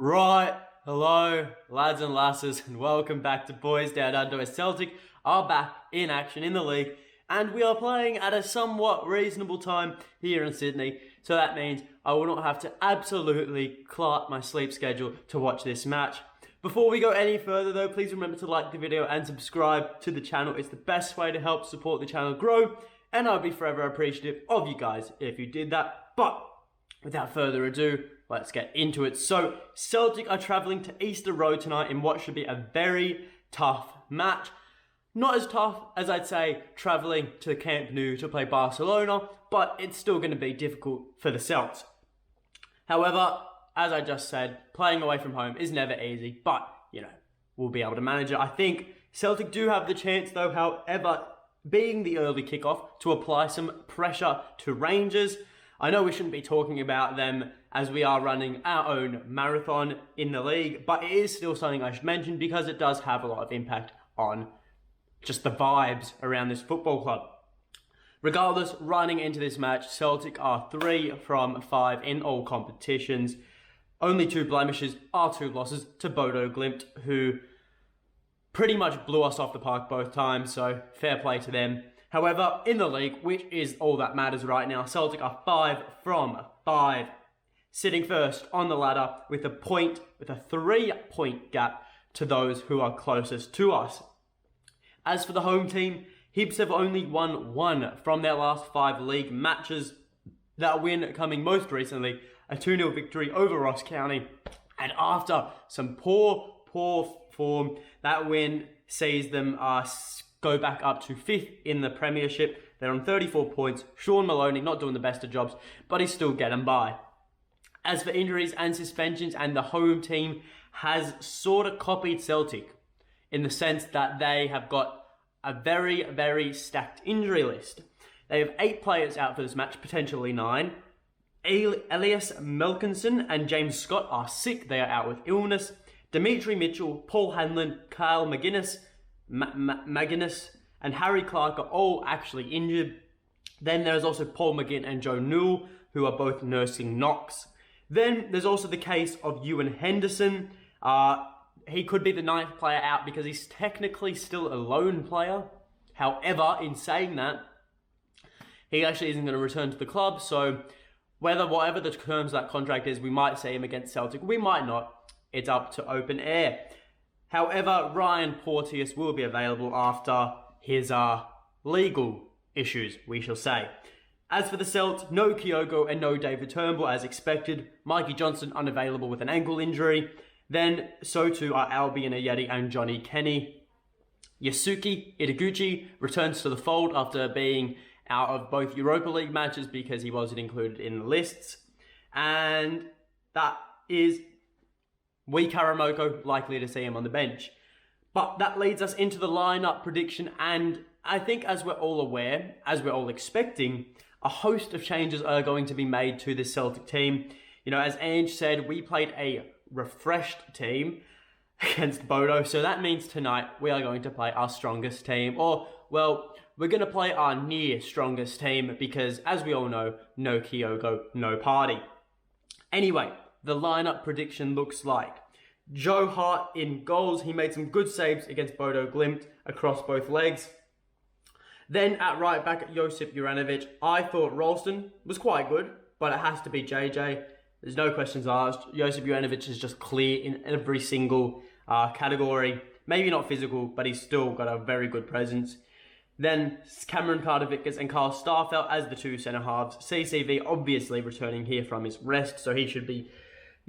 Right, hello, lads and lasses, and welcome back to Boys Down Under, where Celtic are back in action in the league, and we are playing at a somewhat reasonable time here in Sydney, so that means I will not have to absolutely clot my sleep schedule to watch this match. Before we go any further though, please remember to like the video and subscribe to the channel. It's the best way to help support the channel grow, and I'd be forever appreciative of you guys if you did that. But without further ado, let's get into it. So, Celtic are travelling to Easter Road tonight in what should be a very tough match. Not as tough as I'd say travelling to Camp Nou to play Barcelona, but it's still going to be difficult for the Celts. However, as I just said, playing away from home is never easy, but, we'll be able to manage it. I think Celtic do have the chance though, however, being the early kickoff, to apply some pressure to Rangers. I know we shouldn't be talking about them as we are running our own marathon in the league, but it is still something I should mention because it does have a lot of impact on just the vibes around this football club. Regardless, running into this match, Celtic are 3 from 5 in all competitions. Only 2 blemishes are 2 losses to Bodo Glimt, who pretty much blew us off the park both times, so fair play to them. However, in the league, which is all that matters right now, Celtic are 5 from 5, sitting first on the ladder with a 3-point gap to those who are closest to us. As for the home team, Hibs have only won 1 from their last 5 league matches. That win coming most recently, a 2-0 victory over Ross County. And after some poor form, that win sees them go back up to 5th in the Premiership. They're on 34 points. Sean Maloney not doing the best of jobs, but he's still getting by. As for injuries and suspensions, and the home team has sort of copied Celtic in the sense that they have got a very, very stacked injury list. They have 8 players out for this match, potentially 9. Elias Melkinson and James Scott are sick. They are out with illness. Dimitri Mitchell, Paul Hanlon, Kyle McGuinness, and Harry Clark are all actually injured. Then there's also Paul McGinn and Joe Newell, who are both nursing knocks. Then there's also the case of Ewan Henderson. He could be the 9th player out because he's technically still a loan player. However, in saying that, he actually isn't going to return to the club. So whatever the terms of that contract is, we might see him against Celtic. We might not. It's up to open air. However, Ryan Porteous will be available after his legal issues, we shall say. As for the Celts, no Kyogo and no David Turnbull as expected. Mikey Johnson unavailable with an ankle injury. Then, so too are Albion Ayeti and Johnny Kenny. Yasuki Itaguchi returns to the fold after being out of both Europa League matches because he wasn't included in the lists. And that is Wee Karamoko, likely to see him on the bench. But that leads us into the lineup prediction, and I think as we're all aware, as we're all expecting, a host of changes are going to be made to this Celtic team. As Ange said, we played a refreshed team against Bodo, so that means tonight we are going to play our strongest team, or, well, we're going to play our near strongest team because, as we all know, no Kyogo, no party. Anyway, the lineup prediction looks like Joe Hart in goals. He made some good saves against Bodo Glimt across both legs. Then at right back, Josip Juranovic. I thought Ralston was quite good, but it has to be JJ. There's no questions asked. Josip Juranovic is just clear in every single category. Maybe not physical, but he's still got a very good presence. Then Cameron Carter-Vickers and Carl Starfelt as the 2 centre-halves. CCV obviously returning here from his rest, so he should be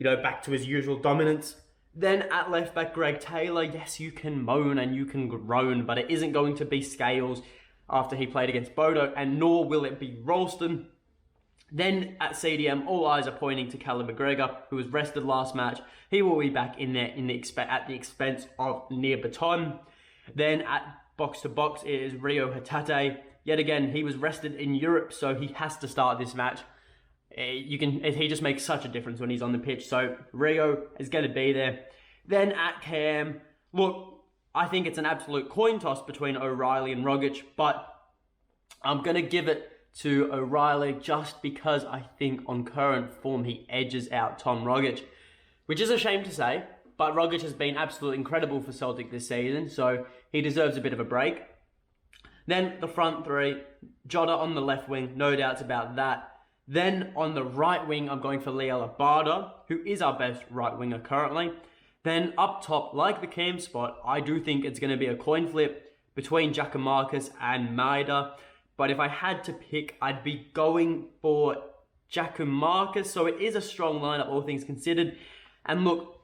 back to his usual dominance. Then at left back, Greg Taylor. Yes, you can moan and you can groan, but it isn't going to be Scales after he played against Bodo, and nor will it be Ralston. Then at CDM, all eyes are pointing to Callum McGregor, who was rested last match. He will be back in there at the expense of Nir Baton. Then at box to box, it is Rio Hatate. Yet again, he was rested in Europe, so he has to start this match. He just makes such a difference when he's on the pitch. So Rio is going to be there. Then at Cam, look, I think it's an absolute coin toss between O'Reilly and Rogic, but I'm going to give it to O'Reilly just because I think on current form he edges out Tom Rogic. which is a shame to say, but Rogic has been absolutely incredible for Celtic this season, so he deserves a bit of a break. Then the front three, Jota on the left wing, no doubts about that. Then on the right wing, I'm going for Liel Abada, who is our best right winger currently. Then up top, like the Cam spot, I do think it's going to be a coin flip between Giakoumakis and Maeda. But if I had to pick, I'd be going for Giakoumakis. So it is a strong lineup, all things considered. And look,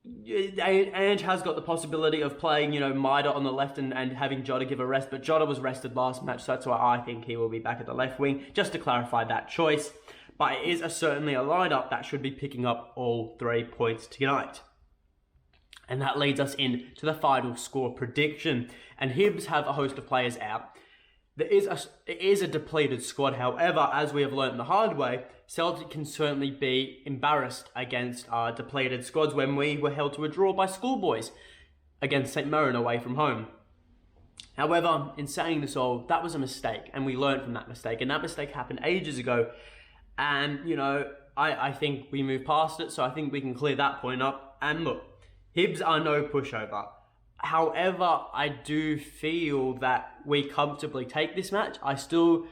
Ange has got the possibility of playing, Maeda on the left and having Jota give a rest, but Jota was rested last match, so that's why I think he will be back at the left wing, just to clarify that choice. But it is certainly a lineup that should be picking up all 3 points tonight. And that leads us into the final score prediction. And Hibs have a host of players out. It is a depleted squad. However, as we have learned the hard way, Celtic can certainly be embarrassed against depleted squads when we were held to a draw by schoolboys against St. Mirren away from home. However, in saying this all, that was a mistake, and we learned from that mistake. And that mistake happened ages ago. And, I think we moved past it, so I think we can clear that point up. And look, Hibs are no pushover. However, I do feel that we comfortably take this match. I still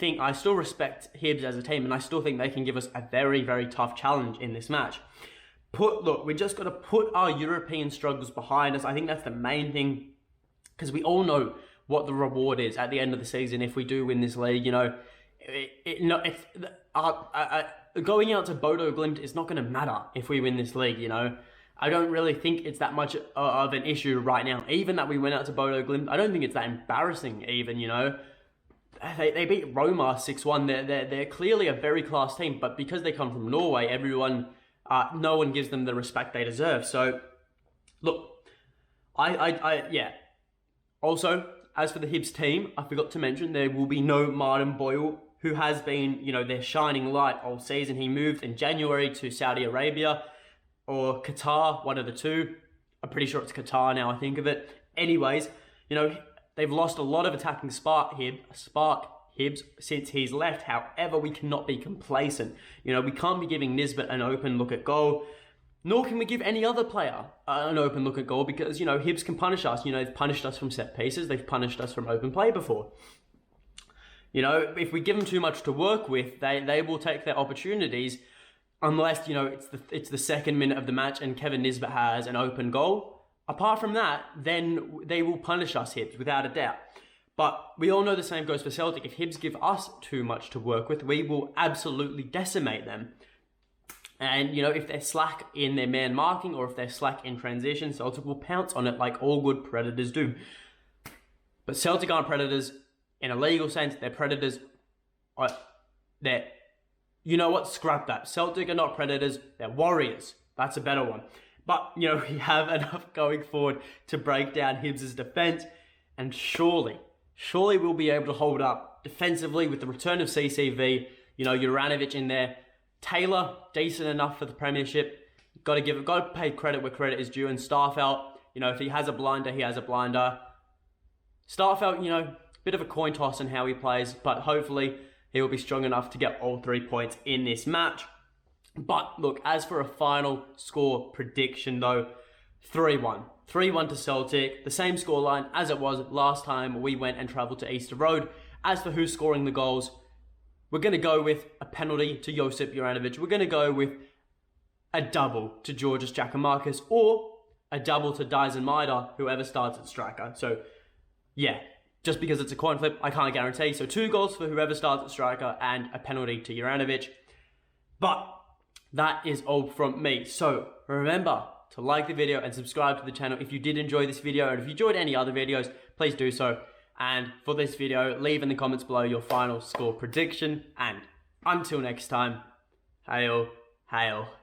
respect Hibs as a team, and I still think they can give us a very, very tough challenge in this match. Look, we just got to put our European struggles behind us. I think that's the main thing, because we all know what the reward is at the end of the season if we do win this league. Going out to Bodo Glimt is not going to matter if we win this league. I don't really think it's that much of an issue right now. Even that we went out to Bodo Glimt, I don't think it's that embarrassing even, They beat Roma 6-1. They're clearly a very class team, but because they come from Norway, no one gives them the respect they deserve. So, look, yeah. Also, as for the Hibs team, I forgot to mention there will be no Martin Boyle, who has been, their shining light all season. He moved in January to Saudi Arabia or Qatar, one of the two. I'm pretty sure it's Qatar now I think of it. Anyways, they've lost a lot of attacking spark Hibs since he's left. However, we cannot be complacent. We can't be giving Nisbet an open look at goal, nor can we give any other player an open look at goal because, Hibs can punish us. They've punished us from set pieces. They've punished us from open play before. If we give them too much to work with, they will take their opportunities. Unless, it's the second minute of the match and Kevin Nisbet has an open goal. Apart from that, then they will punish us, Hibs, without a doubt. But we all know the same goes for Celtic. If Hibs give us too much to work with, we will absolutely decimate them. And, if they're slack in their man marking or if they're slack in transition, Celtic will pounce on it like all good predators do. But Celtic aren't predators in a legal sense. They're predators. You know what? Scrap that. Celtic are not predators. They're warriors. That's a better one. But, we have enough going forward to break down Hibs' defence. And surely we'll be able to hold up defensively with the return of CCV. Juranovic in there. Taylor, decent enough for the Premiership. Got to pay credit where credit is due. And Starfelt, if he has a blinder, he has a blinder. Starfelt, bit of a coin toss in how he plays. But hopefully he will be strong enough to get all 3 points in this match. But look, as for a final score prediction though, 3-1. 3-1 to Celtic. The same scoreline as it was last time we went and travelled to Easter Road. As for who's scoring the goals, we're going to go with a penalty to Josip Juranovic. We're going to go with a double to Georgios Giakoumakis or a double to Dyson Maeda, whoever starts at striker. So, yeah. Just because it's a coin flip, I can't guarantee. So 2 goals for whoever starts at striker and a penalty to Juranovic. But that is all from me. So remember to like the video and subscribe to the channel if you did enjoy this video. And if you enjoyed any other videos, please do so. And for this video, leave in the comments below your final score prediction. And until next time, hail, hail.